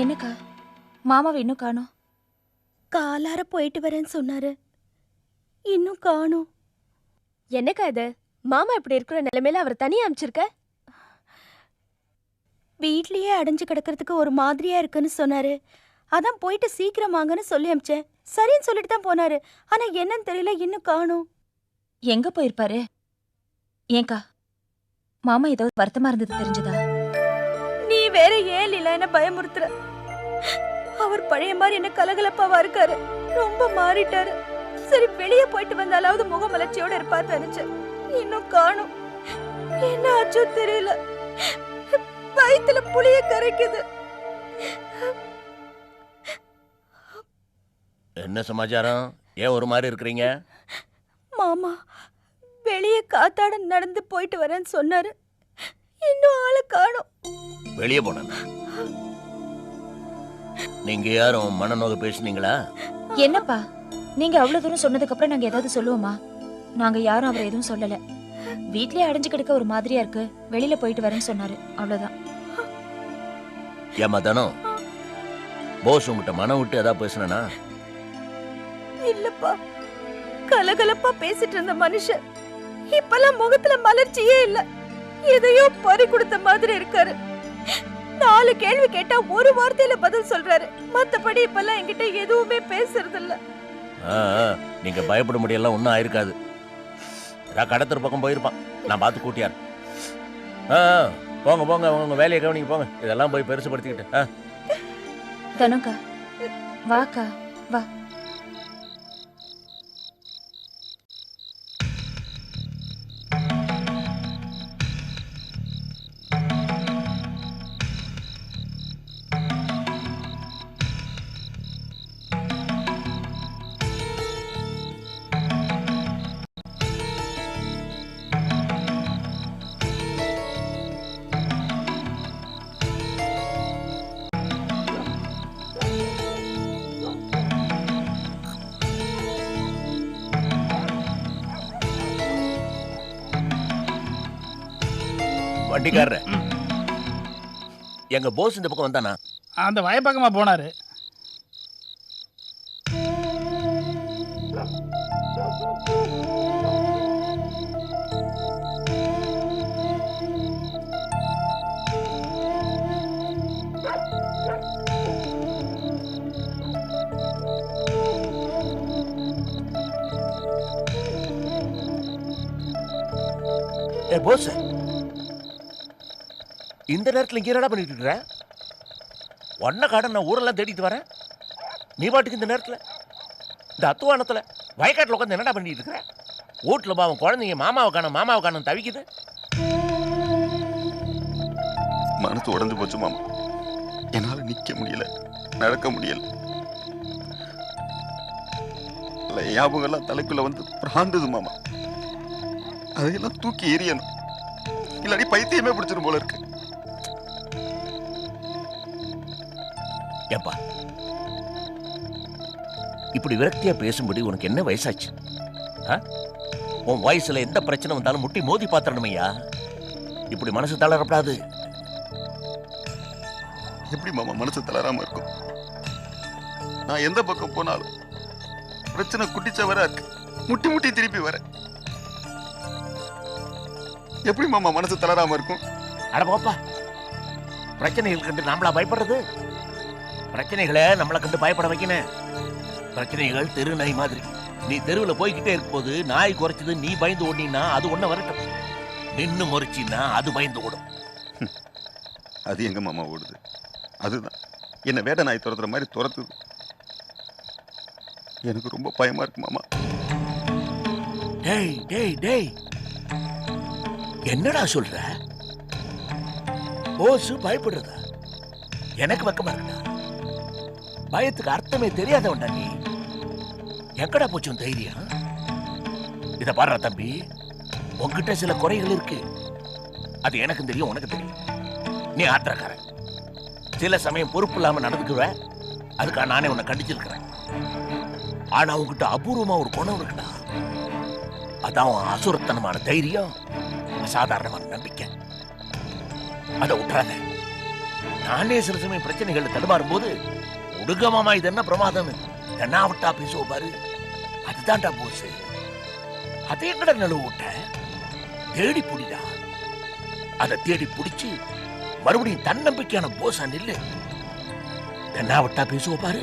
என்னக்கா மாமாவை இன்னும் காணோம்? காலார போயிட்டு வரேன்னு சொன்னாரு, இன்னும் காணோம். என்னக்கா இது? மாமா இப்படி இருக்கிற நிலைமையில அவர் தனியா அனுப்பிச்சிருக்க? வீட்லயே அடைஞ்சு கிடக்கிறதுக்கு ஒரு மாதிரியா இருக்குன்னு சொன்னாரு. அதான் போயிட்டு சீக்கிரம் வாங்கன்னு சொல்லி அனுப்பிச்சேன். சரின்னு சொல்லிட்டு தான் போனாரு. ஆனா என்னன்னு தெரியல, இன்னும் காணோம். எங்க போயிருப்பாரு? ஏங்கா மாமா ஏதாவது வருத்தமா இருந்தது தெரிஞ்சதா? நீ வேற ஏன் இல்ல என்ன பயமுறுத்துற? அவர் பழைய மாதிரி என்ன கலகலப்பாவா இருக்காரு, ரொம்ப மாறிட்டாரு. சரி வெளியே போயிட்டு வந்தாலாவது முகமலர்ச்சியோட இருப்பாரு நினைச்சேன். இன்னும் காணோம். என்ன ஆச்சோ தெரியல, வயித்துல புளிய கரைக்குது. என்ன சமாச்சாரம்? ஏன் ஒரு மாதிரி இருக்கிறீங்க? மாமா வெளியே காத்தாட நடந்து போயிட்டு வரேன்னு சொன்னாரு, இன்னும் ஆளை காணோம். வெளியே போன நீங்க யாரும் மனநோக பேசுனீங்களா? என்னப்பா நீங்க அவ்வளவு தூரம் சொன்னதுக்கு அப்புறம் நாங்க ஏதாவது சொல்லுவோமா? நாங்க யாரும் அவரை எதுவும் சொல்லல. வீட்லயே அடைஞ்சு கிடக்க ஒரு மாதிரியா இருக்கு, வெளியில போயிட்டு வரேன்னு சொன்னாரு, அவ்வளவுதான். ஏமா தானோ போஸ் உங்ககிட்ட மனம் விட்டு ஏதாவது பேசுனா? இல்லப்பா, கலகலப்பா பேசிட்டு இருந்த மனுஷன் இப்பெல்லாம் முகத்துல மலர்ச்சியே இல்ல. எதையோ பறி கொடுத்த மாதிரி இருக்காரு. 4 கேள்வி கேட்டா ஒரு வார்த்தையில பதில் சொல்றாரு. மத்தபடி இப்பெல்லாம் என்கிட்ட எதுவுமே பேசுறது இல்ல. நீங்க பயப்பட முடியல, ஒன்னும் ஆயிருக்காது. கடத்தர் பக்கம் போயிருப்பான், நான் பார்த்து கூட்டியார். போங்க போங்க, உங்க வேலையை கவனிங்க போங்க. இதெல்லாம் போய் பெருசுபடுத்திக்கிட்டு. தனுக்கா வாக்கா வா. வண்டிக்காரர் எங்க போஸ் இந்த பக்கம் வந்தானா? அந்த வயப்பக்கமா போனாரு. போஸ் இந்த நேரத்தில் இங்க என்னடா பண்ணிட்டு இருக்கிற? ஒன்ன காட நான் ஊரெல்லாம் தேடிட்டு வரேன், நீ பாட்டுக்கு இந்த நேரத்தில் இந்த அத்துவானத்துல வயக்காட்டில் உட்காந்து என்னடா பண்ணிட்டு இருக்கிற? வீட்டில் பாவம் குழந்தைங்க மாமாவை காணும் தவிக்குது. மனசு உடஞ்சு போச்சு மாமா. என்னால நிக்க முடியல, நடக்க முடியல. ஞாபகம் எல்லாம் தலைக்குள்ள வந்து பிராண்டுது மாமா. அதையெல்லாம் தூக்கி எரியணும், இல்லாடி பைத்தியமே பிடிச்சிடும் போல இருக்கு. ஏப்பா இப்படி விரக்தியா பேசும்படி உனக்கு என்ன வயசாச்சு? உன் வயசுல எந்த பிரச்சனை வந்தாலும் முட்டி மோதி பாத்திரணுமையா. இப்படி மனசு தளரப்படாது. எப்படி மாமா மனசு தளராம இருக்கும்? நான் எந்த பக்கம் போனாலும் பிரச்சனை குட்டிச்சவரா இருக்கு, முட்டி முட்டி திருப்பி வர. எப்படி மாமா மனசு தளராம இருக்கும்? அட போப்பா, பிரச்சனைகள் கண்டு நாமளா பயப்படுறது? பிரச்சனைகளை நம்மளை கண்டு பயப்பட வைக்கணும். பிரச்சனைகள் தெரு நாய் மாதிரி. நீ தெருவில் போய்கிட்டே இருக்கும் போது நாய் குறைச்சது நீ பயந்து ஓடினா அது ஒன்ன வரட்டும், நின்னு முறைச்சின்னா அது பயந்து ஓடும். அது எங்க மாமா ஓடுது? அதுதான் என்ன வேட நாய் துரத்துற மாதிரி துரத்துது. எனக்கு ரொம்ப பயமா இருக்கு மாமா. டேய் டேய் டேய், என்னடா சொல்ற? போஸ் பயப்படுறதா? எனக்கு வெக்கமா இருக்குடா. பயத்துக்கு அர்த்தமே தெரியாதவன்டா நீ. எங்கடா போச்சும் தைரியம்? இத பாரு தம்பி, உன்கிட்ட சில குறைகள் இருக்கு, அது எனக்கு தெரியும், உனக்கு தெரியும். நீ ஆத்திரக்காரன், சில சமயம் பொறுப்பு இல்லாம நடந்துக்குவ, அதுக்காக நானே உன்னை கண்டிச்சிருக்கிறேன். ஆனா உன்கிட்ட அபூர்வமா ஒரு குணம் இருக்குடா, அதான் அசுரத்தனமான தைரியம், அசாதாரணமான நம்பிக்கை. அதை விட்டுறாத. நானே சில சமயம் பிரச்சனைகள் தடுமாறும் போது உடுங்க மாமா இது என்ன பிரமாதம் தென்னாவட்டா பேசுவோம் பாரு, அதுதான்டா போஸ். அதே கடை நழுவு விட்ட தேடி புடிடா. அதை தேடி பிடிச்சு மறுபடியும் தன்னம்பிக்கையான போஸா நில்லு. தென்னாவட்டா பேசுவோம் பாரு,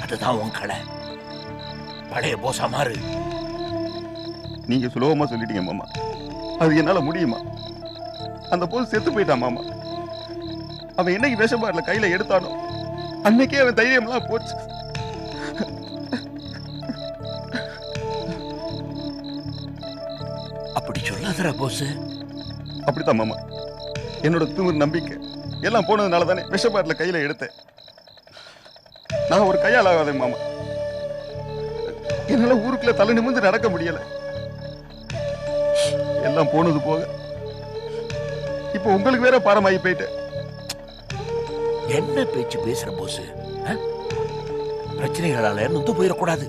அதுதான் உன் கடை. பழைய போஸா மாறு. நீங்க சுலபமா சொல்லிட்டீங்க மாமா, அது என்னால முடியுமா? அந்த போஸ் செத்து போயிட்டான் மாமா. அவன் என்னைக்கு விஷபாரில கையில எடுத்தானோ அன்னைக்கே அவன் தைரியம்லாம் போச்சு. அப்படி சொல்லாதடா போஸ். அப்படித்தான் மாமா, என்னோட திமிர் நம்பிக்கை எல்லாம் போனதுனால தானே விஷபாரில கையில எடுத்தேன். நான் ஒரு கையால் ஆகாதேன் மாமா. என்னால ஊருக்குள்ள தலை நிமிர்ந்து நடக்க முடியல. எல்லாம் போனது போக இப்போ உங்களுக்கு வேற பாரமாகி போயிட்டு. என்ன பேச்சு பேசுற போஸ்? பிரச்சனைகளால நொந்து போயிடக்கூடாது.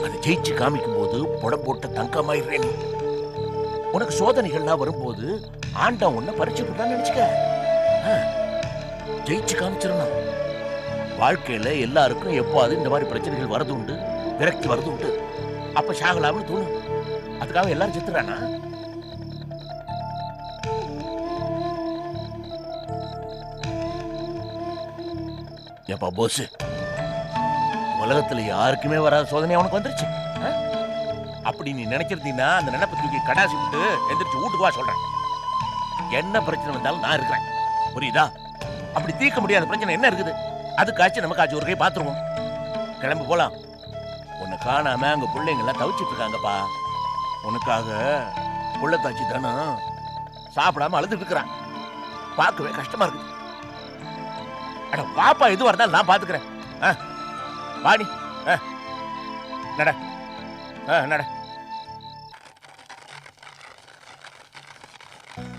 அதை ஜெயிச்சு காமிக்கும் போது புடம் போட்ட தங்கமாயிடுறேன். உனக்கு சோதனைகள்லாம் வரும்போது ஆண்டா உன்னை பறிச்சு விட்டான்னு நினைச்சுக்க. ஜெயிச்சு காமிச்சிடணும். வாழ்க்கையில எல்லாருக்கும் எப்போது இந்த மாதிரி பிரச்சனைகள் வரது உண்டு, விரக்தி வரது உண்டு. அப்ப சாகலாம்னு தோணும். அதுக்காக எல்லாரும் செத்துறானா? எப்பா போஸ், உலகத்துல யாருக்குமே வராத சோதனை அவனுக்கு வந்துருச்சு. அப்படி நீ நினைச்சிருந்தீங்கன்னா அந்த நினைப்பை தூக்கி கடாசி விட்டு எந்திரிச்சு வீட்டுக்கு வா சொல்றேன். என்ன பிரச்சனை வந்தாலும் நான் இருக்கிறேன், புரியுதா? அப்படி தீர்க்க முடியாத பிரச்சனை என்ன இருக்குது? அதுக்காச்சும் நமக்காச்சும் ஒரு கை பாத்துருவோம். கிளம்பி போலாம். உன்னை காணாம அங்க பிள்ளைங்க எல்லாம் தவிச்சிட்டு இருக்காங்கப்பா. உனக்காக புள்ளத்தாச்சி தானே சாப்பிடாம அழுதுட்டு இருக்கிறான். பார்க்கவே கஷ்டமா இருக்குது. அட பாப்பா, எதுவா இருந்தாலும் நான் பாத்துக்கிறேன். வாடி நட நட.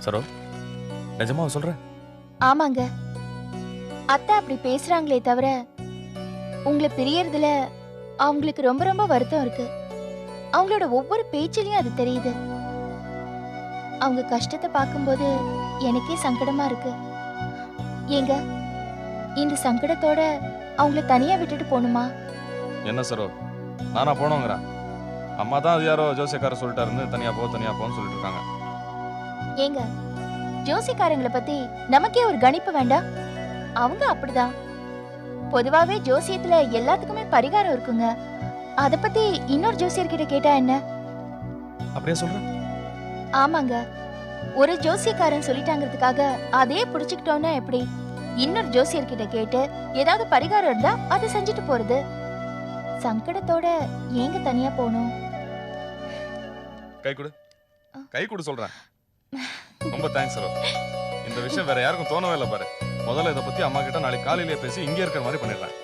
சரோ, நிஜமாவா சொல்ற? ஆமாங்க, அத்தை அப்படி பேசுறாங்களே தவிர உங்களை பிரியறதுல அவங்களுக்கு ரொம்ப ரொம்ப வருத்தம் இருக்கு. அவங்களோட ஒவ்வொரு பேச்சிலையும் அது தெரியுது. அவங்க கஷ்டத்தை பார்க்கும்போது எனக்கே சங்கடமா இருக்கு. ஏங்க, இந்த சங்கடத்தோட அவங்கள தனியா விட்டுட்டு போணுமா? என்ன சரோ, நானா போனோங்கிறா? அம்மா தான் அது யாரோ ஜோசியக்காரர் சொல்லிட்டாருன்னு தனியா போன்னு சொல்லிட்டு இருக்காங்க. ஏங்க, ஜோசியக்காரங்களை பத்தி நமக்கே ஒரு கணிப்பு வேண்டாம்? அவங்க அப்படிதான். பொதுவாவே ஜோசியத்துல எல்லாத்துக்குமே பரிகாரம் இருக்குங்க. அத பத்தி இன்னொரு ஜோசியர்கிட்ட கேட்டா என்ன? அப்படியே சொல்ற? ஆமாங்க, ஒரு ஜோசியக்காரன் சொல்லிட்டாங்கிறதுக்காக அதே புடிச்சுக்கிட்டோன்னா எப்படி? இன்னொரு ஜோசியர்கிட்ட கேட்டு ஏதாவது பரிகாரம் இருந்தா அதை செஞ்சுட்டு போறது. சங்கடத்தோட ஏங்க தனியா போகணும்? கை கொடு சொல்றேன். ரொம்ப தேங்க்ஸ் சரோ. இந்த விஷயம் வேற யாருக்கும் தோணவே இல்லை பாரு. முதல்ல இதை பத்தி அம்மா கிட்ட நாளைக்கு காலையிலேயே பேசி இங்கே இருக்கிற மாதிரி பண்ணிடுறேன்.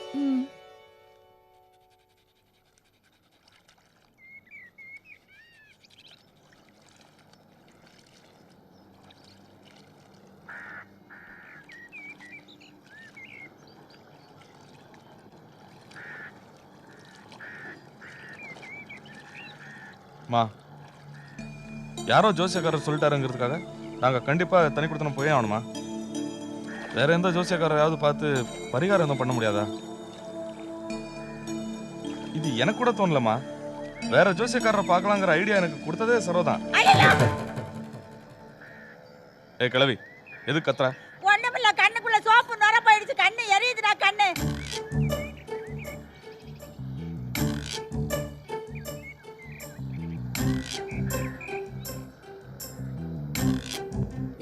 மா, யாரோ ஜோசியக்காரர் சொல்லிட்டாருங்கிறதுக்காக நாங்க கண்டிப்பா தனி கொடுத்தனம் போயே ஆகணுமா? வேற எந்த ஜோசியக்காரையாவது பார்த்து பரிகாரம் எதுவும் பண்ண முடியாதா? இது எனக்கு கூட தோணலமா. வேற ஜோசியக்காரரை பார்க்கலாங்கிற ஐடியா எனக்கு கொடுத்ததே சரோதான். ஏ கிழவி, எது கத்துற? ஒண்ணுமில்ல, கண்ணுக்குள்ள சோப்பு நுர போயிடுச்சு, கண்ணு எரியுதுடா கண்ணு.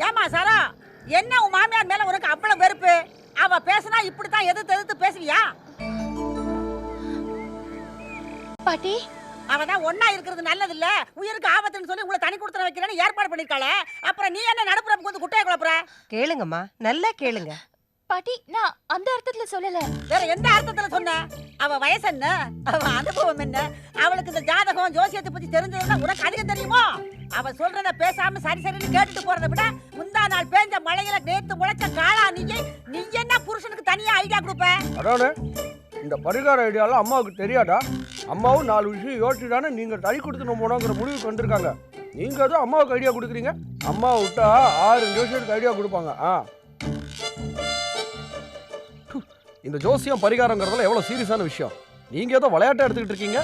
ஏமா சாரா, என்ன உன் மாமியார் மேல உனக்கு அவ்வளவு வெறுப்பு? அவ பேசினா இப்படித்தான் எதிர்த்து பேசுவியா? பாட்டி, அவதான் ஒன்னா இருக்கிறது நல்லது இல்ல, உயிருக்கு ஆபத்துன்னு சொல்லி உங்களை தனி கொடுத்துற வைக்கிறேன்னு ஏற்பாடு பண்ணிருக்காளே. அப்புறம் நீ என்ன நடுப்புறப்புக்கு வந்து குட்டையை குழப்புற? கேளுங்கம்மா, நல்லா கேளுங்க. பாட்டி, நான் அந்த அர்த்தத்துல சொல்லல. வேற எந்த அர்த்தத்துல சொன்ன? அவ வயசு என்ன, அவ அனுபவம் என்ன? அவளுக்கு இந்த ஜாதகம் ஜோசியத்தை பத்தி தெரிஞ்சதுன்னா உனக்கு அதிகம் தெரியுமோ? அவ சொல்றத பேசாம சரி சரின்னு கேட்டுட்டு போறதை விட முந்தா நாள் பேஞ்ச மழையில நேத்து முளைச்ச காளா நீ என்ன புருஷனுக்கு தனியா ஐடியா கொடுப்ப? அதானே, இந்த பரிகார ஐடியாலாம் அம்மாவுக்கு தெரியாதா? அம்மாவும் 4 விஷயம் யோசிச்சுதானே நீங்க தனி கொடுத்து போனோங்கிற முடிவுக்கு வந்திருக்காங்க. நீங்க ஏதோ அம்மாவுக்கு ஐடியா கொடுக்குறீங்க. அம்மாவை விட்டா 6 ஜோசியருக்கு ஐடியா கொடுப்பாங்க. இந்த ஜோசியம் பரிகாரங்கிறதுல எவ்வளோ சீரியஸான விஷயம். நீங்கள் ஏதோ விளையாட்டை எடுத்துக்கிட்டு இருக்கீங்க.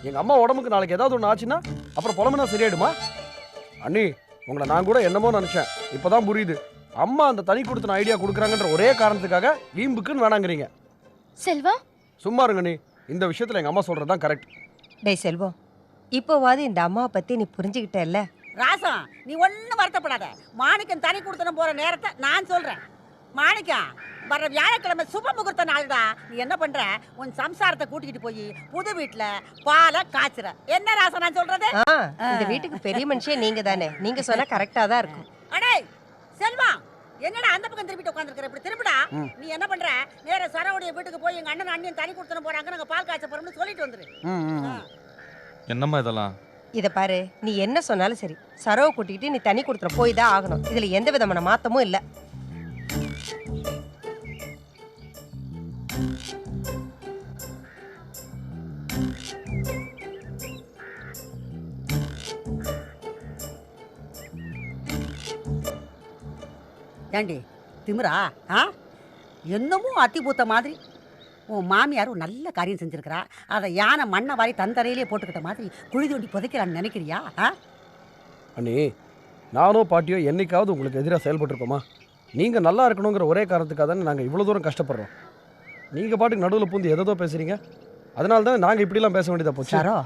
எங்கள் அம்மா உடம்புக்கு நாளைக்கு ஏதாவது ஒன்று ஆச்சுன்னா அப்புறம் புலம்புனா சரியாயிடுமா? அண்ணி, உங்களை நான் கூட என்னமோ நினச்சேன். இப்போ தான் புரியுது. அம்மா அந்த தனி கொடுத்தன ஐடியா கொடுக்குறாங்கன்ற ஒரே காரணத்துக்காக வீம்புக்குன்னு வேணாங்கிறீங்க. செல்வா, சும்மா இருங்க நீ. இந்த விஷயத்தில் எங்கள் அம்மா சொல்கிறது தான் கரெக்ட். டேய் செல்வம், இப்போவாது இந்த அம்மாவை பத்தி நீ புரிஞ்சுக்கிட்டல்ல? ராசம், நீ ஒன்றும் வருத்தப்படாத. மாணிக்கம் தனி கொடுத்தனம் போற நேரத்தை நான் சொல்றேன். மாணிக்கம், வர வியாழக்கிழமை சுப முகூர்த்த நாள்டா. நீ என்ன பண்ற, உன் சம்சாரத்தை கூட்டிக்கிட்டு போய் புது வீட்டுல பாலை காய்ச்சுற. என்ன ராசம் நான் சொல்றது? இந்த வீட்டுக்கு பெரிய மனுஷன் நீங்க தானே. நீங்க சொன்னா கரெக்டா தான் இருக்கும். அடே செல்வா, என்னடா அந்த பக்கம் திரும்பிட்டு உட்காந்துருக்கிற? இப்படி திரும்பிடா. நீ என்ன பண்ற, நேர சரவுடைய வீட்டுக்கு போய் எங்க அண்ணன் அண்ணியும் தனி கொடுத்தனம் போறாங்க, நாங்க பால் காய்ச்ச போறோம்னு சொல்லிட்டு வந்துரு. என்னம்மா இதெல்லாம்? இத பாரு, நீ என்ன சொன்னாலும் சரி, சரவை கூட்டிட்டு நீ தனி கொடுத்துற போய் தான் ஆகணும். இதுல எந்த விதமான மாத்தமும் இல்ல. ஏண்டி திமிரா? என்னமோ அத்திபூத்த மாதிரி உன் மாமியார் ஒரு நல்ல காரியம் செஞ்சிருக்கிறா. அதை யானை மண்ணை வாரி தந்தரையிலே போட்டுக்கிட்ட மாதிரி குழி தோண்டி புதைக்கலான்னு நினைக்கிறியா? அண்ணி, நானோ பாட்டியோ என்னைக்காவது உங்களுக்கு எதிராக செயல்பட்டுருக்கோமா? நீங்கள் நல்லா இருக்கணுங்கிற ஒரே காரணத்துக்காக தானே நாங்கள் இவ்வளோ தூரம் கஷ்டப்படுறோம். நீங்கள் பாட்டுக்கு நடுவில் பூந்து எதோ பேசுகிறீங்க. அதனால தான் நாங்கள் இப்படிலாம் பேச வேண்டியதாக போச்சு. சாரோ,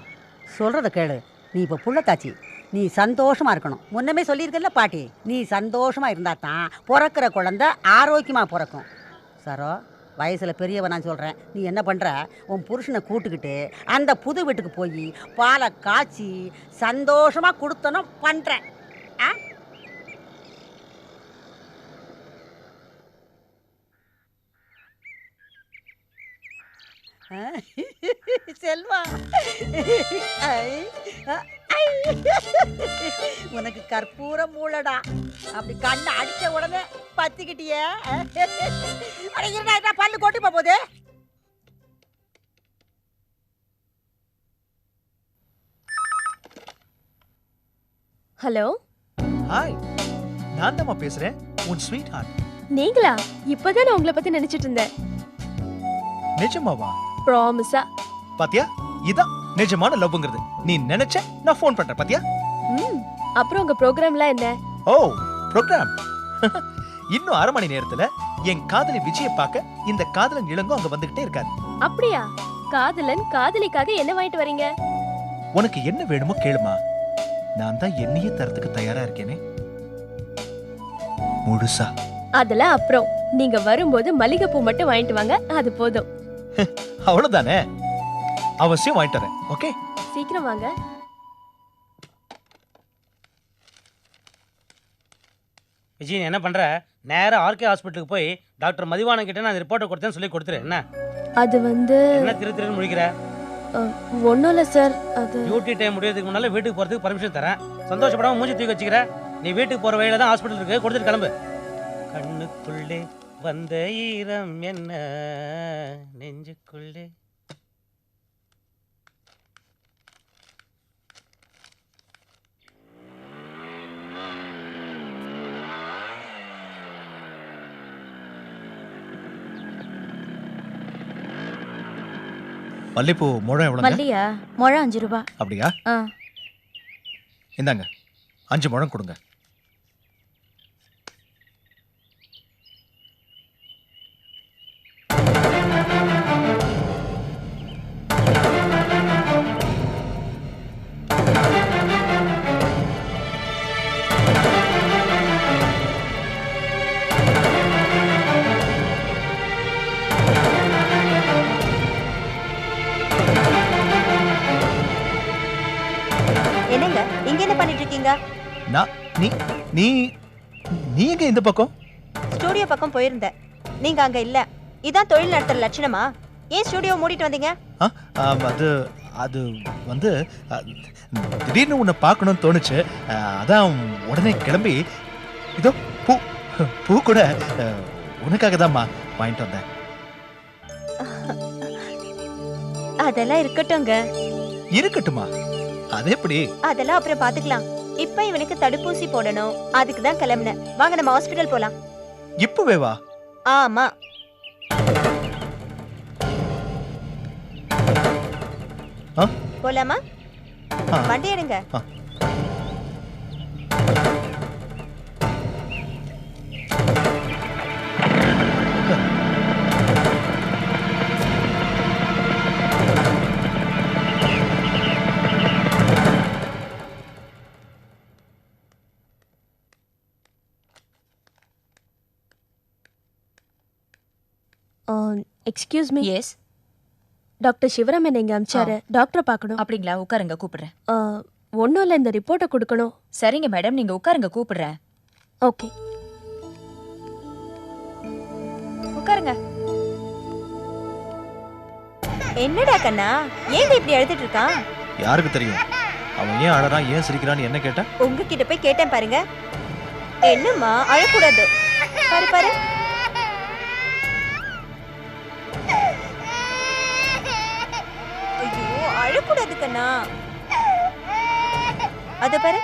சொல்கிறத கேளு. நீ இப்போ புள்ளத்தாச்சி, நீ சந்தோஷமாக இருக்கணும். முன்னமே சொல்லியிருக்கல பாட்டி, நீ சந்தோஷமாக இருந்தால் தான் பிறக்கிற குழந்தை ஆரோக்கியமாக பிறக்கும். சாரோ, வயசில் பெரியவன் நான் சொல்கிறேன். நீ என்ன பண்ணுற, உன் புருஷனை கூட்டுக்கிட்டு அந்த புது வீட்டுக்கு போய் பாலை காய்ச்சி சந்தோஷமாக கொடுத்தனும் பண்ணுறேன். செல்வா, உனக்கு கற்பூர மூளடா. அப்படி கண்ணை அடிச்ச உடனே பத்திக்கிட்டிய. பல்லு கொட்டி போகுது. ஹலோ, ஹாய், நான் தான் பேசுறேன், உன் ஸ்வீட் ஹார்ட். நீங்களா? இப்பதான் உங்களை பத்தி நினைச்சிட்டு இருந்தேன். நிஜமாவா? ப்ராமிஸா? பாத்தியா, இதான் நிஜமான லவ்ங்கிறது. நீ நினைச்ச, நான் ஃபோன் பண்றேன். பாத்தியா? அப்புறம் உங்க ப்ரோக்ராம்லாம் என்ன? ஓ, ப்ரோக்ராம். இன்னும் அரை மணி நேரத்துல என் காதலி விஜயை பார்க்க இந்த காதலன் இளங்கோ அங்க வந்துகிட்டே இருக்காரு. அப்படியா? காதலன் காதலிக்காக என்ன வாங்கிட்டு வரீங்க? உனக்கு என்ன வேணுமோ கேளுமா, நான் தான் என்னையே தரத்துக்கு தயாரா இருக்கேனே, முழுசா. அதெல்லாம் அப்புறம். நீங்க வரும்போது மல்லிகைப்பூ மட்டும் வாங்கிட்டு வாங்க, அது போதும். அவ்வளவுதானே? அவசியம் வாங்கிட்டு வரேன். ஓகே, சீக்கிரம் வாங்க. விஜய், என்ன பண்ற? நேரா ஆர்கே ஹாஸ்பிட்டலுக்கு போய் டாக்டர் மதிவானன் கிட்ட நான் ரிப்போர்ட்டை கொடுத்தேன்னு சொல்லி கொடுத்துரு. என்ன அது வந்து என்ன திருன்னு முடிக்கிற? ஒன்றும் இல்லை சார். அது டியூட்டி டைம் முடியறதுக்கு முன்னால வீட்டுக்கு போறதுக்கு பர்மிஷன் தரேன். சந்தோஷப்படாம மூஞ்சி தூக்கி வச்சுக்கிற. நீ வீட்டுக்கு போற வழியில தான் ஹாஸ்பிட்டல் இருக்கு, கொடுத்துட்டு கிளம்பு. கண்ணுக்குள்ளே வந்த ஈரம் என்ன நெஞ்சுக்குள்ளே. மல்லிப்பூ முழம் எவ்வளவு? மல்லியா? முழம் 5 ரூபாய். அப்படியா? இந்தாங்க, 5 முழம் கொடுங்க. என்னங்க இங்க என்ன பண்ணிட்டு இருக்கீங்க? நீ எங்க இந்த பக்கம்? ஸ்டுடியோ பக்கம் போயிருந்தேன். நீங்க அங்க இல்ல. இதான் தொழில் நடத்துற லட்சணமா? ஏன் ஸ்டுடியோ மூடிட்டு வந்தீங்க? அது அது வந்து திடீர்னு உன்னை பார்க்கணும்னு தோணுச்சு. அதான் உடனே கிளம்பி இதோ பூ கூட உனக்காக தான்மா வாங்கிட்டு வந்தேன். அதெல்லாம் இருக்கட்டும்ங்க. இருக்கட்டுமா? அது எப்படி? அதெல்லாம் அப்புறம் பாத்துக்கலாம். இப்ப இவனுக்கு தடுப்பூசி போடணும், அதுக்கு தான் கிளம்பினேன். வாங்க நம்ம ஹாஸ்பிடல் போலாம். இப்பவே வா. ஆமா. ஆ? போலாமா? ஆ. வண்டி எடுங்க. ஆ. Excuse me. Yes. Doctor Sivaram என்ன இங்க அமிச்சாரு. டாக்டரை பார்க்கணும். அப்படிங்களா? உட்காருங்க, கூப்பிடுறேன். ஒன்றும் இல்லை, இந்த ரிப்போர்ட்டை கொடுக்கணும். சரிங்க மேடம், நீங்க உட்காருங்க, கூப்பிடுறேன். ஓகே. உட்காருங்க. என்னடா கண்ணா, ஏன் இப்படி அழுதுட்டு இருக்கான்? யாருக்கு தெரியும்? அவன் ஏன் அழறான், ஏன் சிரிக்கிறான்னு என்ன கேட்டா? உங்ககிட்ட போய் கேட்டேன் பாருங்க. என்னம்மா அழக்கூடாது. பாரு பாரு. ஐயோ, அழக்கூடாது கண்ணா. அது பாரு.